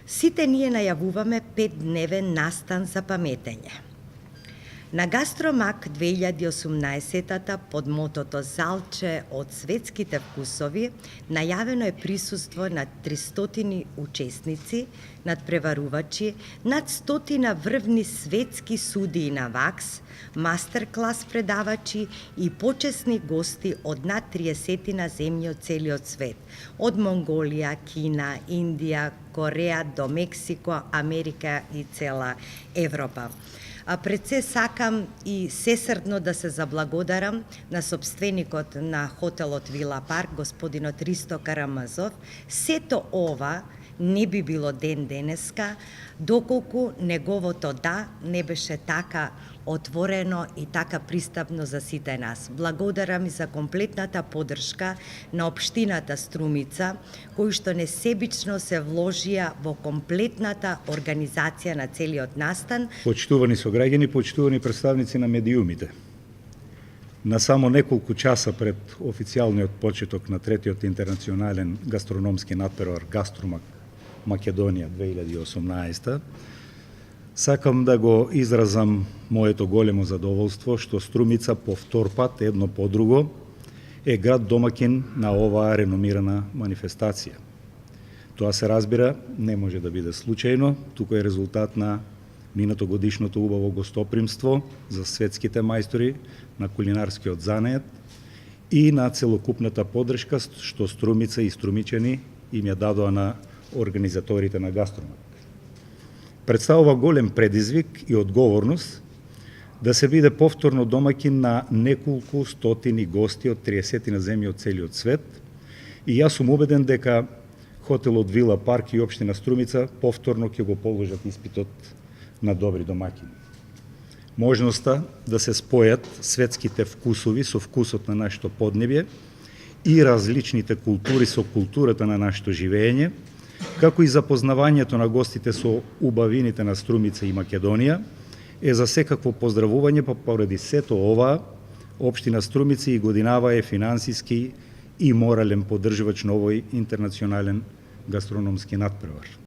Сите ние најавуваме 5-дневен настан за паметење. На Гастромак 2018 под мотото Залче од светските вкусови најавено е присуство на 300 учесници, надпреварувачи, над 100 врвни светски судии на ВАКС, мастер-клас предавачи и почесни гости од над 30 земји од целиот свет, од Монголија, Кина, Индија, Кореја до Мексико, Америка и цела Европа. А пред се сакам и сесрдно да се заблагодарам на собственикот на хотелот Вила Парк, господинот Ристо Карамазов. Сето ова не би било ден денеска, доколку неговото да не беше така отворено и така пристапно за сите нас. Благодарам и за комплетната поддршка на општината Струмица, кои што несебично се вложија во комплетната организација на целиот настан. Почитувани сограѓани, почитувани представници на медиумите. На само неколку часа пред официјалниот почеток на третиот интернационален гастрономски натпревар Гастромак Македонија 2018, сакам да го изразам моето големо задоволство што Струмица по втор пат, едно по друго, е град домакин на оваа реномирана манифестација. Тоа се разбира, не може да биде случајно, туку е резултат на минатогодишното убаво гостопримство за светските мајстори на кулинарскиот занет и на целокупната поддршка што Струмица и струмичани им ја дадоа на организаторите на Гастромак. Представува голем предизвик и одговорност да се биде повторно домакин на неколку стотини гости од 30 земји од целиот свет и јас сум убеден дека хотелот Вила Парк и општина Струмица повторно ќе го положат испитот на добри домакини. Можноста да се спојат светските вкусови со вкусот на нашето поднебје и различните култури со културата на нашето живење, како и запознавањето на гостите со убавините на Струмица и Македонија, е за секакво поздравување, па поради сето ова, општина Струмица и годинава е финансиски и морален поддржувач на овој интернационален гастрономски натпревар.